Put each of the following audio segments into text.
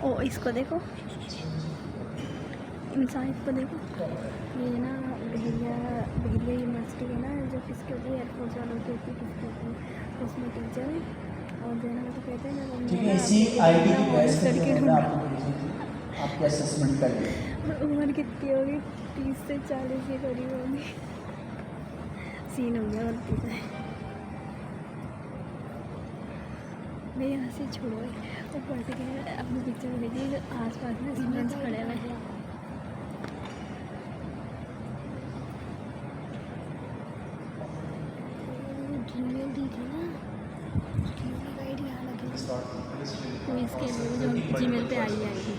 ओ इसको देखो, इंसान को देखो, ये ना बहरिया यूनिवर्सिटी है ना, जो किसके होती है एयरफोर्स वालों की होती है, किसकी होती है, उसमें टीचर है और जो है ना तो कहते हैं ना ठीक है, इसी आईडी की बेस पे जो है ना आपको भेजी थी, आपकी असेसमेंट कर ली। उम्र कितनी होगी? 30 से 40 के करीब होगी। सीन हो गया गलती से। मैं यहाँ से छोड़ो ऊपर से क्या अपनी पिक्चर में देखिए जो आस पास में स्टूडेंट्स खड़े हुए हैं। जीमेल दी थी ना, जीमेल आईडी यहाँ लगी तो इसके लिए जो जीमेल पे आई आएगी।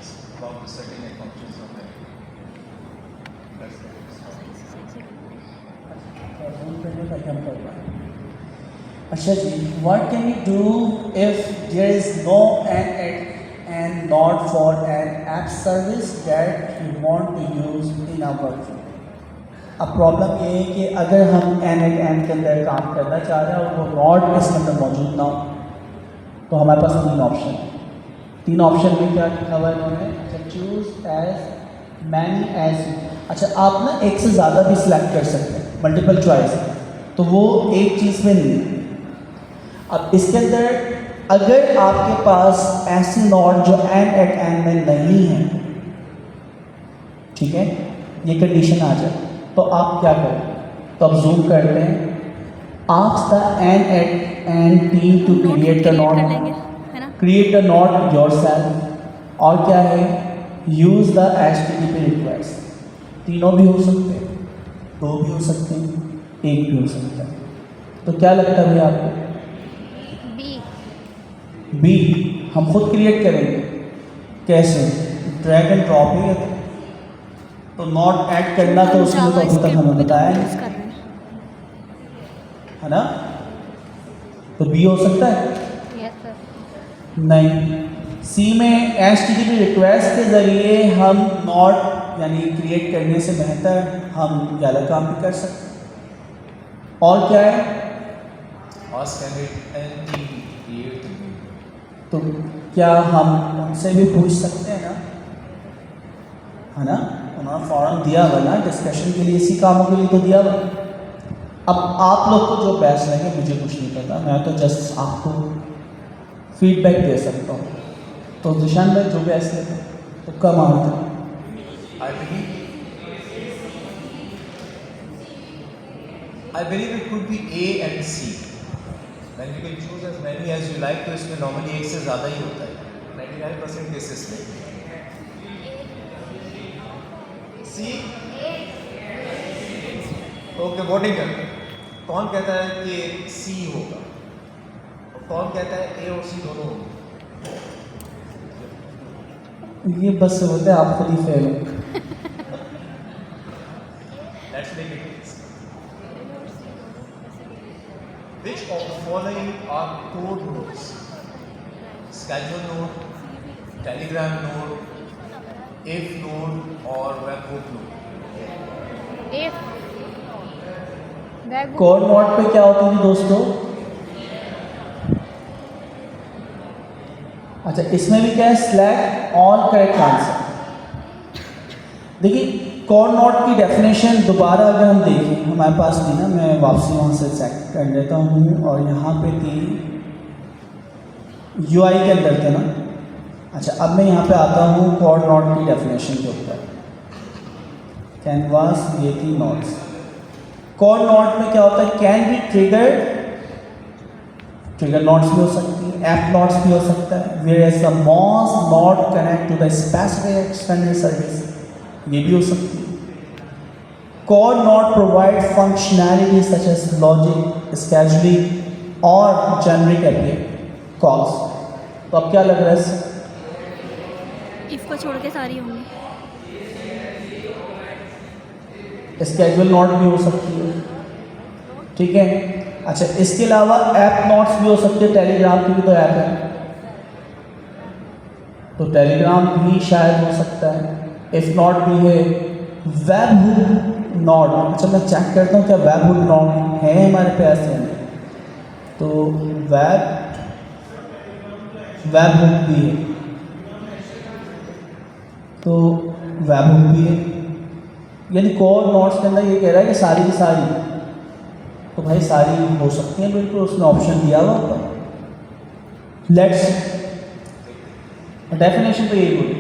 अच्छा जी, what can you do if there is no an ad and not for an app service that you want to use in our workflow? अब प्रॉब्लम ये है कि अगर हम एन एट एन के अंदर काम करना चाह रहे हैं और वो नॉट इसके अंदर मौजूद ना हो, तो हमारे पास तीन ऑप्शन में क्या लिखा हुआ है इन्होंने? अच्छा, चूज एज मैनी एज। अच्छा, आप ना एक से ज़्यादा भी सिलेक्ट कर सकते हैं, मल्टीपल चॉइस, तो वो एक चीज़ में नहीं है। अब इसके अंदर अगर आपके पास ऐसी नॉट जो एन एट एन में नहीं है, ठीक है, ये कंडीशन आ जाए, तो आप क्या करें? तो आप जूम करते हैं, आस्क द एन एट एन team to create the node, create the node yourself, और क्या है, यूज द HTTP रिक्वेस्ट। तीनों भी हो सकते हैं, दो भी हो सकते हैं, एक भी हो सकता है। तो क्या लगता है भैया आपको? बी हम खुद क्रिएट करेंगे। कैसे? ड्रैग एंड ड्रॉप ही है, तो नॉट ऐड करना तो उसमें तो अभी तक हमें बताया नहीं है ना, तो बी हो सकता है? Yes sir. नहीं, सी में HTTP रिक्वेस्ट के ज़रिए हम नॉट यानी क्रिएट करने से बेहतर हम ज़्यादा काम भी कर सकते हैं। और क्या है? तो क्या हम उनसे भी पूछ सकते हैं ना, है ना, उन्होंने फॉर्म दिया हुआ ना डिस्कशन के लिए, इसी कामों के लिए तो दिया हुआ। अब आप लोग को जो बेस्ट लगे, मुझे कुछ नहीं पता, मैं तो जस्ट आपको फीडबैक दे सकता हूँ। तो दिशान भाई जो बेस्ट लगे तो कम आते हैं। I believe it could be A and C. Then you can choose as many as you like. तो इसमें normally एक से ज़्यादा ही होता है 99% केसेस में। C? ओके, वोटिंग करते हैं। कौन कहता है कि C होगा और कौन कहता है A और C दोनों होंगे? ये बस से होता है, आप खुद ही फेल हो। Let's make it easy. Which of the following are code nodes? Schedule node, Telegram node, if node, or webhook node? if code note पे क्या होती है दोस्तों? अच्छा, इसमें भी क्या है? Select all correct answer. देखिए, कोड नोट की डेफिनेशन दोबारा अगर हम देखें, हमारे पास थी ना, मैं वापसी वहाँ से चेक कर लेता हूँ, और यहाँ पे थी UI के अंदर थे ना। अच्छा, अब मैं यहाँ पे आता हूँ कोड नोट की डेफिनेशन के ऊपर। कैनवास, ये थी नोट्स। कोड नोट में क्या होता है? कैन बी ट्रिगर नोट्स भी हो सकती है, ऐप नोट्स भी हो सकता है। Whereas the most node connect to the specific external service, ये भी हो सकती है। Code node provide functionality such as logic, scheduling और जेनरिक एप्लीकेशन कॉल्स। तो अब क्या लग रहा है इससे? इसको छोड़ के सारी होंगी। स्केजुअल नोट भी हो सकती है, ठीक है। अच्छा, इसके अलावा ऐप नोट्स भी हो सकते हैं, टेलीग्राम की भी तो ऐप है, तो टेलीग्राम भी शायद हो सकता है। इफ नॉट भी है। वेब नोट, अच्छा मैं चेक करता हूँ क्या वेब नोट है हमारे पास है, तो वेब हुक भी है। तो वेबहुक भी है, यानी कोर नोट्स के अंदर ये कह रहा है कि सारी की सारी, तो भाई सारी हो सकती हैं बिल्कुल, उसने ऑप्शन दिया हुआ ऊपर। लेट्स डेफिनेशन तो यही बोली।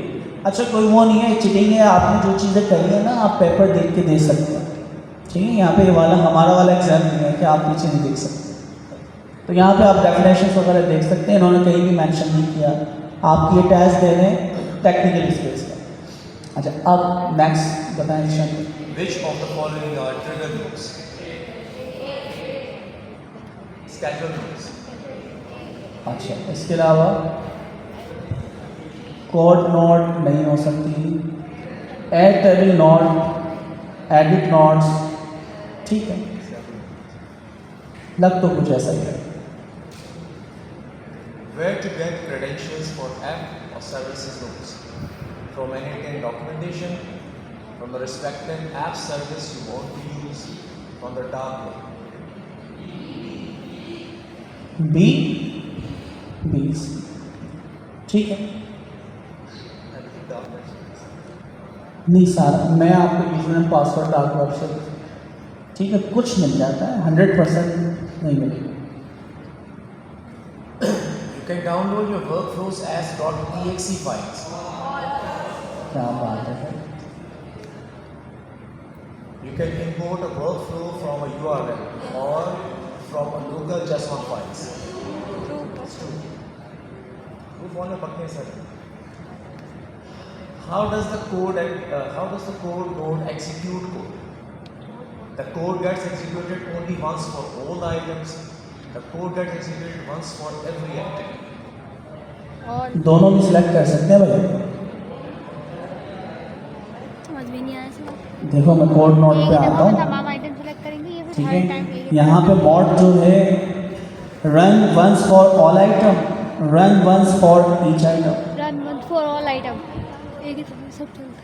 अच्छा कोई वो नहीं है, चिटिंग है, आपने जो चीज़ें करी है ना आप पेपर देख के दे सकते हैं, ठीक है। यहाँ पे ये वाला हमारा वाला एग्जाम नहीं है कि आप पीछे नहीं देख सकते, तो यहाँ पे आप डेफिनेशंस वगैरह देख सकते हैं, इन्होंने कहीं भी मेंशन नहीं किया। आप ये टेस्ट दे रहे हैं टेक्निकल स्किल्स का। अच्छा अब नेक्स्ट बताएं Ishan. Which of the following are trigger notes? Schedule notes. अच्छा इसके अलावा कोड नोट नहीं हो सकती, add table node, edit nodes, ठीक है, लग तो कुछ ऐसा ही है। Where to get credentials for app or services notes? From any written documentation, from the respective app service you want to use, from the dark web. बी बीस, ठीक है। नहीं सारा मैं आपको user and password dark web से, ठीक है, कुछ मिल जाता है, 100% नहीं मिलेगा। You can download your workflows as .exe files. क्या बात है sir. You can import a workflow from a URL or from a local JSON files. Proof on the bucket, sir. How does the code node execute code? The code gets executed only once for all the items. The code gets executed once for every activity. और दोनों भी select कर सकते हैं भाई। समझ में नहीं आया सर। देखो मैं कोड नोट पे आता हूँ, तमाम आइटम सेलेक्ट करेंगे या ठीक फिर हर टाइम है। यहाँ पे मॉड जो है run once for all item, run once for each item. Run once for all item एक ही समय सब चलता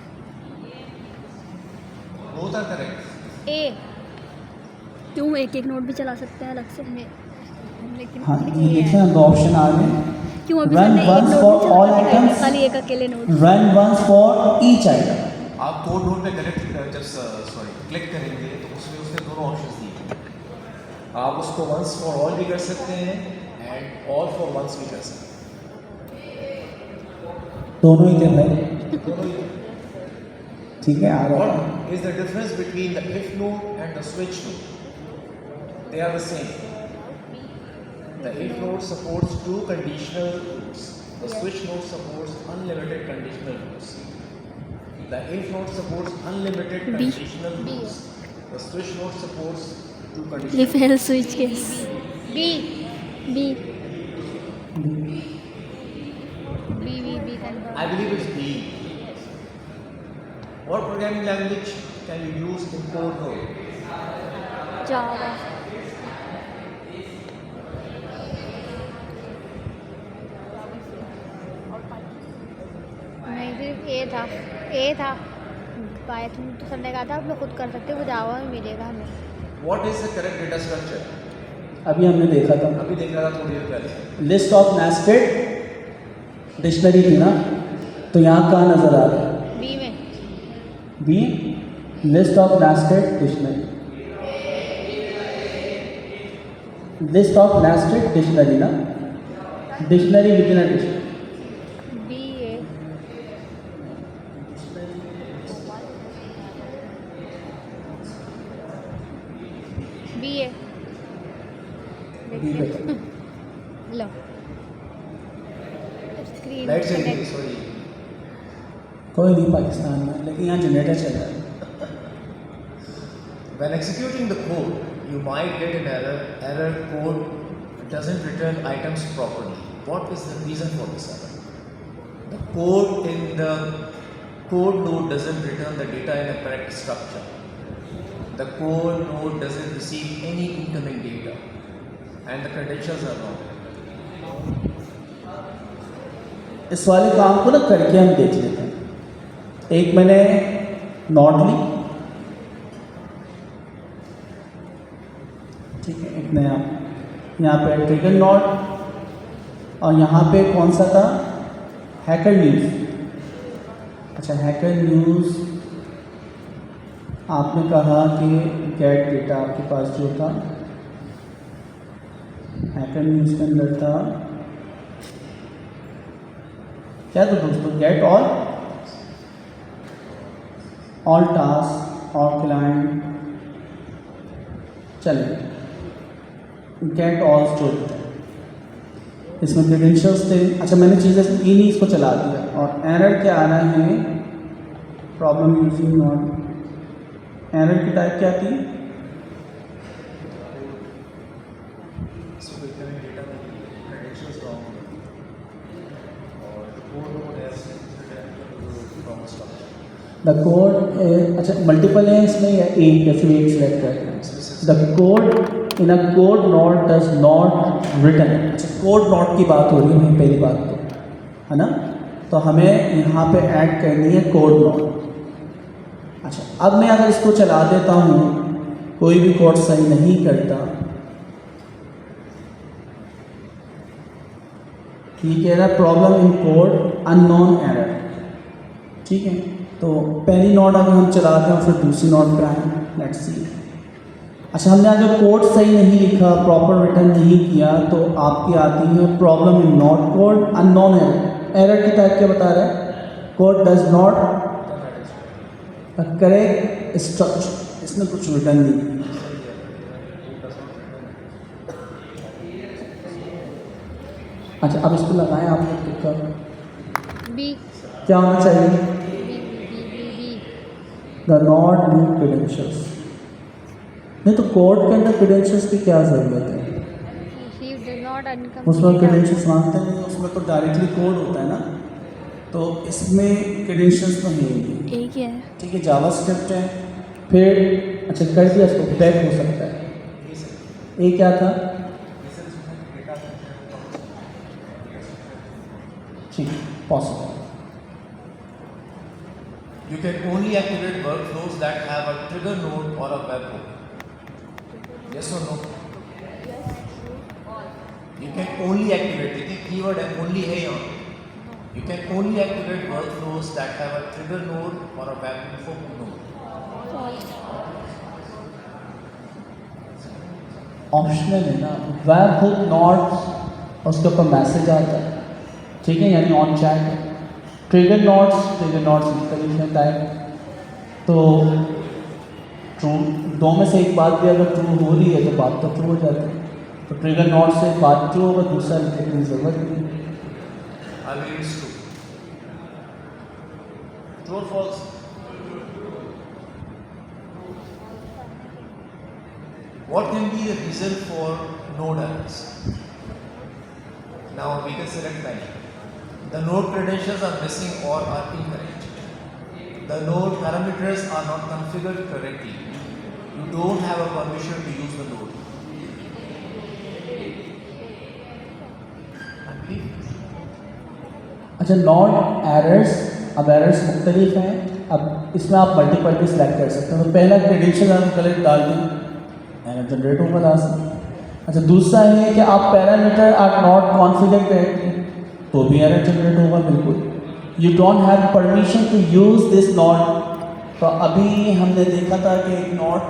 Both are correct. है। ए क्यों एक एक नोट भी चला सकते हैं अलग से लेकिन हाँ ये देखिए ना दो ऑप्शन आ गए, क्यों अभी रन हमने एक वंस नोट फॉर भी ऑल चला आइटम्स, खाली एक अकेले node. Run once for each item. आप कोड नोड पे क्लिक करेंगे तो उसमें उसने दोनों ऑप्शंस दिए। आप उसको वंस फॉर ऑल भी कर सकते हैं एंड ऑल फॉर वंस भी कर सकते दोनों ही थे भाई, हैं। दोनों ही। ठीक है आ रहा है। What is the difference between the if node and the switch node? They are the same. The if node supports two conditional loops. The switch node supports unlimited conditional loops. The if node supports unlimited B. conditional B. loops. The switch node supports two conditional if else switch case B B B I believe it's B. What programming language can you use in code node? जावा नहीं सिर्फ ए था Python तो sir ने कहा था आप लोग खुद कर सकते हो, वो जावा में मिलेगा हमें। What is the correct data structure? अभी हमने देखा था अभी देख रहा था थोड़ी देर पहले। लिस्ट ऑफ नेस्टेड डिक्शनरी थी ना, तो यहाँ कहाँ नजर आ रहा है? बी में B list of nested dictionary, list of nested dictionary ना, dictionary within a dictionary. B A B A B पे लो स्क्रीन लाइट चल रही है, सॉरी। कोई नहीं पाकिस्तान में, लेकिन यहाँ जनरेटर चल रहा है। When executing the code, you might get an error. Error code doesn't return items properly. What is the reason for this error? The code in the code node doesn't return the data in a correct structure. The code node doesn't receive any incoming data, and the credentials are wrong. इस वाले काम को ना करके हम देख लेते हैं। एक मैंने नोट ली, ठीक है, एक नया यहाँ पे ट्रिगर नोट और यहाँ पे कौन सा था हैकर न्यूज़। अच्छा, हैकर न्यूज़ आपने कहा कि गेट डेटा आपके पास जो था हैकर न्यूज़ के अंदर था क्या था दोस्तों, गेट ऑल टास्क और क्लाइंट, चलिए गेट ऑल स्टोरी, इसमें क्रेडेंशियल्स थे। अच्छा, मैंने चीज़ें की नहीं, इसको चला दिया और एरर क्या आ रहा है, प्रॉब्लम यूजिंग नॉट, एरर की टाइप क्या थी, द कोड, अच्छा मल्टीपल है इसमें या एक, जैसे एक सिलेक्ट करते हैं, the code in a code node does not written. अच्छा, कोड नॉट की बात हो रही है पहली बात तो, है ना, तो हमें यहाँ पे ऐड करनी है कोड नॉट। अच्छा, अब मैं अगर इसको चला देता हूँ, कोई भी कोड सही नहीं करता, ठीक है ना, problem in code unknown error, ठीक है। तो पहली नोट अगर हम चलाते हैं फिर दूसरी नोट पे आए, लेट्स सी। अच्छा, हमने अगर कोड सही नहीं लिखा, प्रॉपर रिटर्न नहीं किया, तो आपकी आती है problem in not code unknown error. Error की टाइप क्या बता रहा है, code does not correct structure, इसमें कुछ रिटर्न नहीं। अच्छा, अब इसको लगाएं आप लोग का बी, क्या होना चाहिए, B, the node new credentials. नहीं तो कोड के अंदर क्रेडेंशियल्स की क्या ज़रूरत है, उसमें क्रेडेंशियल्स मांगते नहीं, उसमें तो डायरेक्टली कोड होता है ना, तो इसमें क्रेडेंशियल्स तो नहीं है, एक ही है, ठीक है, जावास्क्रिप्ट है। फिर अच्छा कर दिया, इसको बैक हो सकता है, ये क्या था, ठीक, possible. You can only activate workflows that have a trigger node or a webhook. Yes or no? You can only activate, देखिए कीवर्ड है only है यहाँ। You can only activate workflows that have a trigger node or a webhook node. Optional है ना, web hook not, उसके ऊपर message आता है, ठीक है, यानी ऑन चैट है। ट्रिगर नोट्स मुख्तलिफ टाइप, तो ट्रू, दो में से एक बात भी अगर ट्रू हो रही है तो बात तो ट्रू हो जाती है, तो ट्रिगर नोट से बात ट्रू होगा, दूसरा लिखने की ज़रूरत नहीं। True or false? What can be the reason for node errors? Now we can select many. The node credentials are missing or are incorrect. The node parameters are not configured correctly. You don't have a permission to use the node. अच्छा, not errors, अब errors मुख्तलिफ हैं, अब इसमें आप multiple भी select कर सकते हैं। तो पहला क्रेडेंशियल आप गलत डाल दें, एरर जनरेट होगा लास्ट। अच्छा, दूसरा है कि आप parameter are not configure correctly, तो भी एरर जनरेट होगा बिल्कुल। You don't have permission to use this node, तो अभी हमने देखा था कि एक नॉट,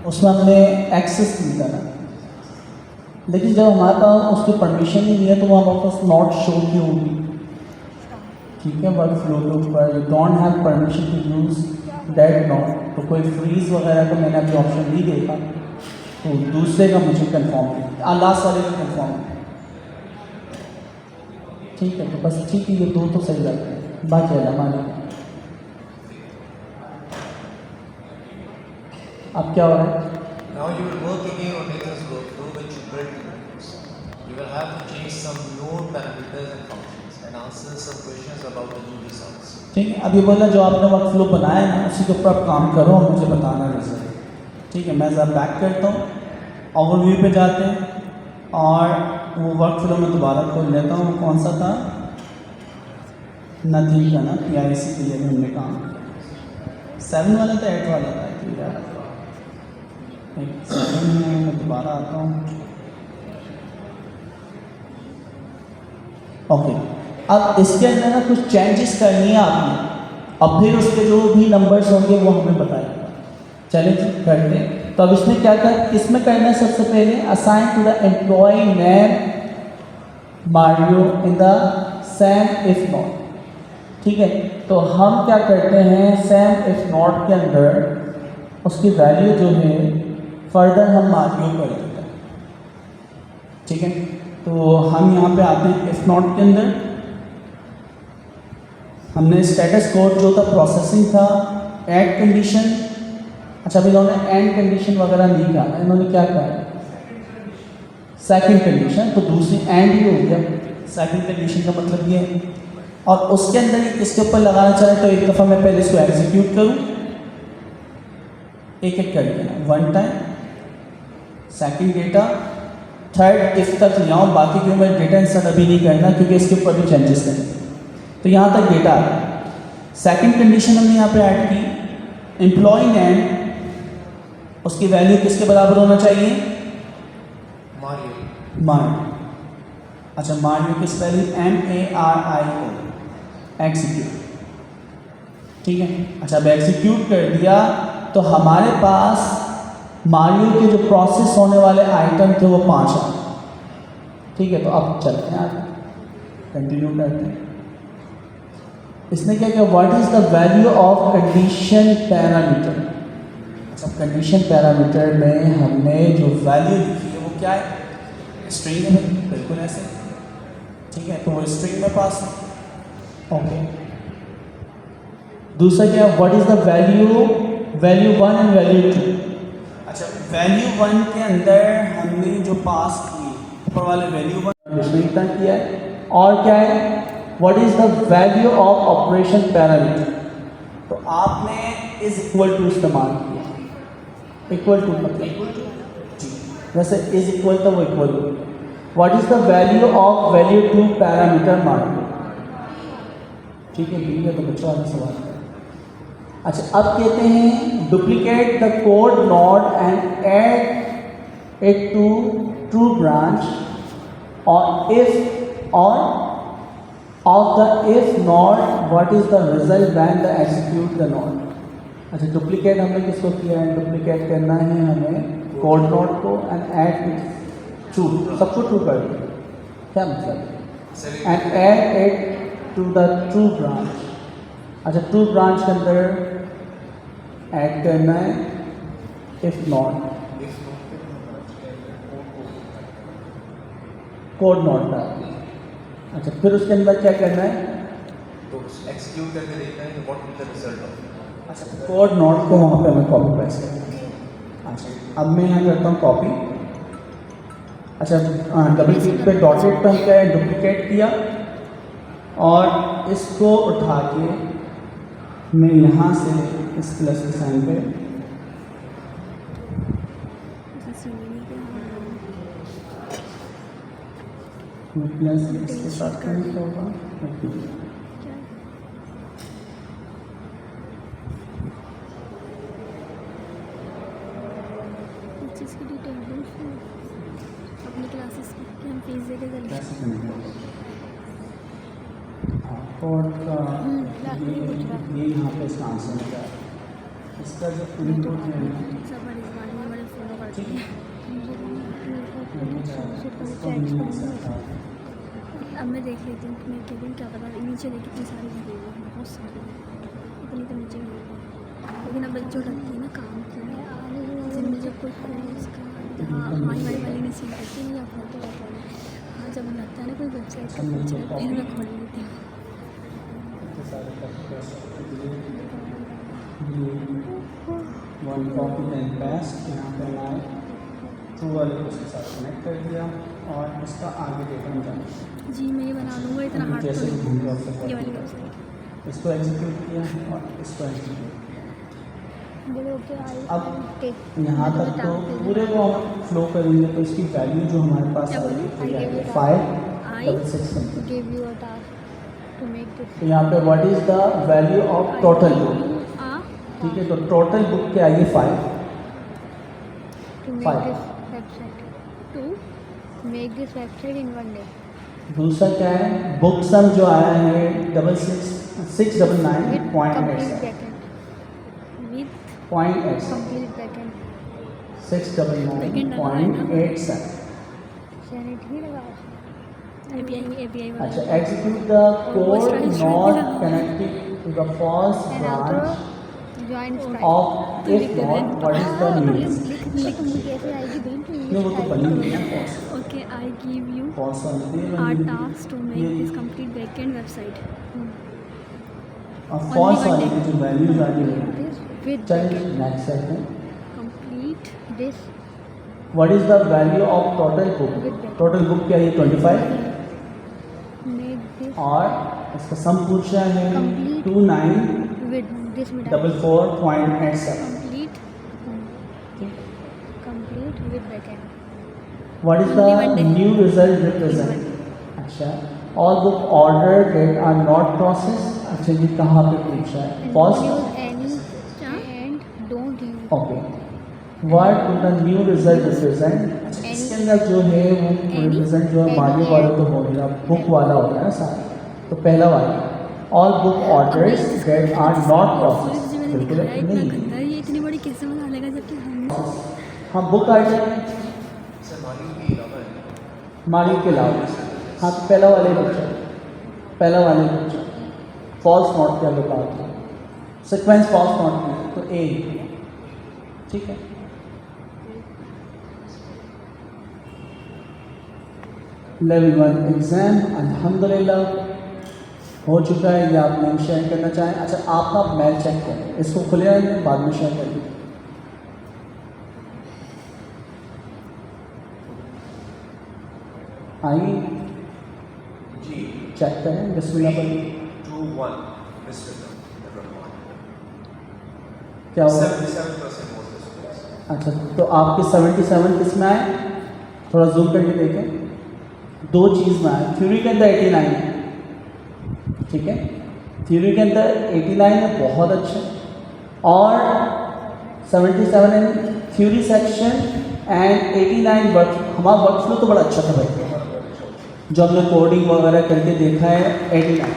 उसमें हमने एक्सेस मिलता था, लेकिन जब हमारे पास उसकी परमिशन ही नहीं है तो वो हमारे पास नॉट शो क्यों होगी, ठीक है, वर्क फ्लो के ऊपर। You don't have permission to use that node, तो कोई फ्रीज वगैरह का मैंने अभी ऑप्शन नहीं देखा, तो दूसरे का मुझे कन्फर्म, लास्ट वाले का कन्फर्म, ठीक है, तो बस ठीक है, ये दो तो सही लगते हैं, बाकी हमारे। अब क्या हो रहा है, Now you will work again on Nathan's workflow which you built in Windows. You will have to change some node parameters and functions and answer some questions about the new results. ठीक है। अब ये बोला जो आपने work flow बनाया ना, उसी के ऊपर आप काम करो और मुझे बताना रिजल्ट, ठीक है। मैं ज़रा बैक करता हूँ, ओवरव्यू पे जाते हैं और वो वर्क फ्लो में दोबारा खोल लेता हूँ। कौन सा था, नथिंग का ना, PIC के लिए हमने काम किया। 7 वाला था, 8 वाला था, ठीक है, 7 में मैं दोबारा आता हूँ। ओके, अब इसके अंदर ना कुछ चेंजेस करनी है आपने, अब फिर उसके जो भी नंबर्स होंगे वो हमें बताएगा। चलिए जी करते हैं। तो अब इसमें क्या कर इसमें करना है, सबसे पहले assign to the employee name Mario in the same if node. ठीक है, तो हम क्या करते हैं, सैम इफ नॉट के अंदर उसकी वैल्यू जो है फर्दर हम मारियो कर देते हैं। ठीक है, तो हम यहाँ पे आते हैं इफ नॉट के अंदर। हमने स्टेटस कोड जो था प्रोसेसिंग था, ऐड कंडीशन। अच्छा, अभी इन्होंने एंड कंडीशन वगैरह नहीं कहा, इन्होंने क्या कहा, सेकंड कंडीशन। तो दूसरी एंड ही हो गया, सेकंड कंडीशन का मतलब ये है। और उसके अंदर ही किसके ऊपर लगाना चाहे, तो एक दफ़ा मैं पहले इसको एग्जीक्यूट करूँ, एक एक करके ना, one time, second data, third if तक ले आऊँ। बाकी क्यों मैं डेटा इंसर्ट अभी नहीं करना क्योंकि इसके ऊपर भी चेंजेस करेंगे। तो यहाँ तक डेटा आ गया। सेकंड कंडीशन हमने यहाँ पे ऐड की, एम्प्लॉय नेम उसकी वैल्यू किसके बराबर होना चाहिए, मारियो। अच्छा, मारियो की स्पेलिंग MARIO, एग्जीक्यूट। ठीक है, अच्छा अब एग्जीक्यूट कर दिया तो हमारे पास मारियो के जो प्रोसेस होने वाले आइटम थे वो 5 आ। ठीक है, तो अब चलते हैं आगे, कंटिन्यू करते हैं। इसने क्या किया, what is the value of condition parameter. अच्छा, कंडीशन पैरामीटर में हमने जो वैल्यू लिखी है वो क्या है, स्ट्रिंग है, बिल्कुल ऐसे। ठीक है, तो वो स्ट्रिंग में पास है। ओके, दूसरा क्या, what is the value 1 and value 2। अच्छा, वैल्यू 1 के अंदर हमने जो पास की ऊपर वाले वैल्यू 1 उसमें इतना किया है। और क्या है, what is the value of operation parameter. तो आपने इज इक्वल टू इस्तेमाल किया, इक्वल टू मतलब जी, वैसे इज इक्वल तो वो equal to. What is the value of value 2 parameter mark. ठीक है, ठीक है, तो बच्चों वाले सवाल। अच्छा, अब कहते हैं duplicate the code node and add it to true branch और इफ और of the if node what is the result when the execute the node. अच्छा, डुप्लीकेट हमने किसको किया है, डुप्लीकेट करना है हमें कोड नोड को एंड ऐड इट ट्रू, सबको ट्रू कर दो। क्या मतलब, and add it to the true branch. अच्छा, ट्रू ब्रांच के अंदर ऐड करना है इफ नॉट कोड नॉट का। अच्छा, फिर उसके अंदर क्या करना है, तो एक्सक्यूट करके देखना है what will the result of. अच्छा, कोड नॉट को वहाँ पे हमें कॉपी पेस्ट करना है। अच्छा, अब मैं यहाँ करता हूँ कॉपी। अच्छा, डबल क्लिक पे डॉटेड पे हम क्या है, डुप्लीकेट किया और इसको उठा के मैं यहाँ से इस प्लस के साइन पे प्लस इसके साथ क्या होगा, इसकी डिटेल अपनी क्लासेस की हम फीस देके चले। कोड का ये यहाँ पे इसका आंसर है, इसका जो इनपुट है सब इस बारे में बड़े फॉलो करते हैं। अब मैं देख लेती हूँ, मैं कहती हूँ क्या पता नीचे देख कितनी सारी भरी हुई है, बहुत सारी इतनी तो नीचे हुई है। लेकिन अब जो लगती है ना काम की, जिनमें जब कोई इसका हमारी वाली नहीं सीख करती या फोन तो रहता है। हाँ, जब लगता है ना कोई वेबसाइट का कुछ फिर मैं खोल लेती हूँ। वन कॉपी एंड पेस्ट यहाँ पे मैं ट्रू वाले को उसके साथ कनेक्ट कर दिया और इसका आगे डेटा हम जाना जी, मैं ये बना लूँगा, इतना हार्ड जैसे तो नहीं। ये ये वाली वेबसाइट इसको एग्जीक्यूट किया और इसको एग्जीक्यूट किया। अब यहाँ तक तो पूरे को हम फ्लो करेंगे तो इसकी वैल्यू जो हमारे पास क्या बोलूँ? है 5 give you a task to make this तो यहाँ पे what is the value of total book. ठीक है, तो टोटल बुक क्या आई है 5। to make Five. this website to make this website in one day। दूसरा क्या है, बुक सम जो आया है 699.87 विद .87 कंप्लीट बैकएंड 699.87. सैनिटरी लगा एपीआई अच्छा, execute the code not connected to the first branch join of if not what is the meaning. लिख मुझे ऐसे आएगी बहन तो क्यों वो तो बनी हुई है false. Okay I give you False वाली नहीं आर बनी हुई. Task to make this complete backend website और false वाली की जो values आ रही है. विद चलिए next करते हैं. Complete this What is the value of total book? Total book क्या है? 25 मेक दिस और इसका सम पूछा है Complete. 2944.87. विद दिस में complete with backend What is Only one the day. new result represent? अच्छा, all book order that are not processed. अच्छा, ये कहाँ पे पूछा है? False. Use any and don't use Okay. What do the new result represent? अच्छा, इसके अंदर जो है वो represent जो है मालिक वाला तो हो गया, book वाला हो गया ना सारा. तो पहला वाला all book orders that are not processed. बिल्कुल नहीं. गंदा ये इतनी बड़ी कैसे बना लेगा जबकि हम हाँ, book आ जाए सर मालिक की अलावा है मालिक के अलावा. हाँ, तो पहला वाले पूछा, पहला वाले पूछा. फॉल्स नॉट क्या बताओ तो सीक्वेंस फॉल्स नॉट में तो ए. ठीक है. लेवल 1 एग्ज़ाम अल्हम्दुलिल्लाह हो चुका है. ये आप मेल शेयर करना चाहें? अच्छा, आप ना मेल चेक करें, इसको खुले रहेंगे, बाद में शेयर करेंगे. आइए जी चेक करें. बिस्मिल्लाह पढ़िए. 2-1 मिस्टर क्या हुआ? 77% was this place. अच्छा, तो आपके 77 किस में आए? थोड़ा जूम करके देखें. दो चीज़ में आए. थ्योरी के अंदर 89 है. ठीक है, थ्योरी के अंदर 89 है, बहुत अच्छा. और 77 in theory section and 89 work. हमारा वर्क फ्लो तो बड़ा अच्छा था भाई, जो हमने कोडिंग वगैरह करके देखा है. 89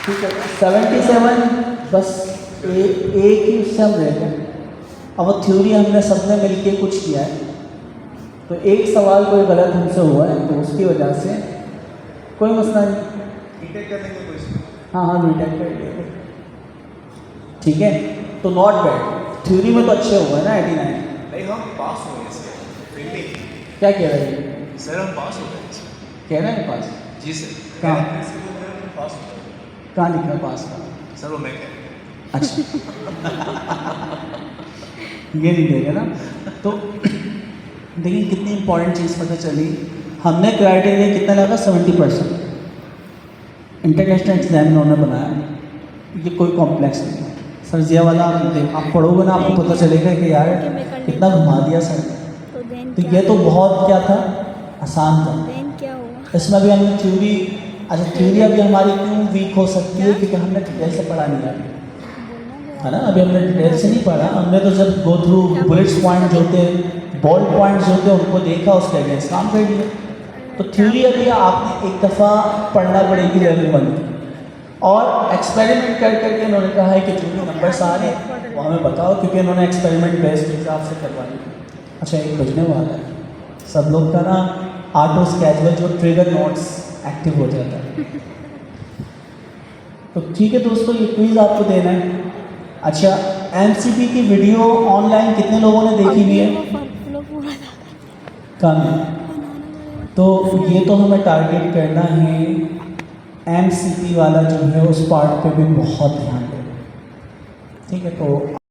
ठीक है. 77 बस एक ही उससे हम रह गए. अब वो थ्योरी हमने सबने मिलके कुछ किया है, तो एक सवाल कोई गलत हमसे हुआ है तो उसकी वजह से कोई मसला नहीं. रीटेक करने के कोई हाँ हाँ, रीटेक कर लिया. ठीक है, तो नॉट बैड. थ्योरी में तो अच्छे हुए ना 89. नहीं हम पास हो गए इसके फील्डिंग क्या कह रहे हैं? सर हम पास हो गए इसके कह रहे हैं पास? जी सर कहाँ? पास हो गए कहाँ लिखा है पास का? सर वो मैं कह रहा अच्छा ये नहीं देगा ना. तो देखिए कितनी इंपॉर्टेंट चीज़ पता चली. हमने क्राइटेरिया कितना लगा? 70%. इंटरनेशनल एग्जाम उन्होंने बनाया. ये कोई कॉम्प्लेक्स नहीं है. सर्जिया वाला आप पढ़ोगे ना, आपको पता चलेगा कि यार कितना घुमा दिया सर. तो देन तो ये तो बहुत क्या था, आसान था. देन क्या हुआ? इसमें भी हमने थ्योरी. अच्छा, थ्योरी अभी हमारी क्यों वीक हो सकती है? क्योंकि हमने डिटेल से पढ़ा नहीं है, है ना. अभी हमने डिटेल से नहीं पढ़ा. हमने तो जब गो थ्रू बुलेट्स पॉइंट जो होते हैं, बॉल्ड पॉइंट्स जो होते हैं, उनको देखा, उसके अगेंस्ट काम कर लिया. तो थ्योरी अभी आपने एक दफ़ा पढ़ना पड़ेगी लेवल 1 की. और एक्सपेरिमेंट कर करके उन्होंने कहा है कि जो भी नंबर्स आ रहे हैं वो हमें बताओ, क्योंकि उन्होंने एक्सपेरिमेंट बेस्ड हिसाब से करवाई. अच्छा, एक बजने वाला है. सब लोग का ना ऑटो स्केजुअल जो ट्रिगर नोट्स एक्टिव हो जाता है. तो ठीक है दोस्तों, ये क्विज़ आपको देना है. अच्छा, एमसीपी की वीडियो ऑनलाइन कितने लोगों ने देखी हुई है? कम है. तो ये तो हमें टारगेट करना है. एमसीपी वाला जो है उस पार्ट पे भी बहुत ध्यान देना. ठीक है, तो